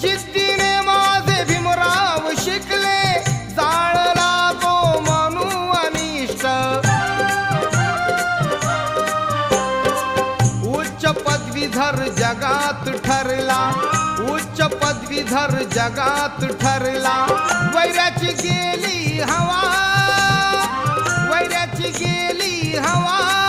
जिद्दीने माझे भीमराव शिकले, जाळला तो म्हणू अनिष्ट. उच्च पदवीधर जगात ठरला, उच्च पदवीधर जगात ठरला. वैराची गेली हवा, वैराची गेली हवा.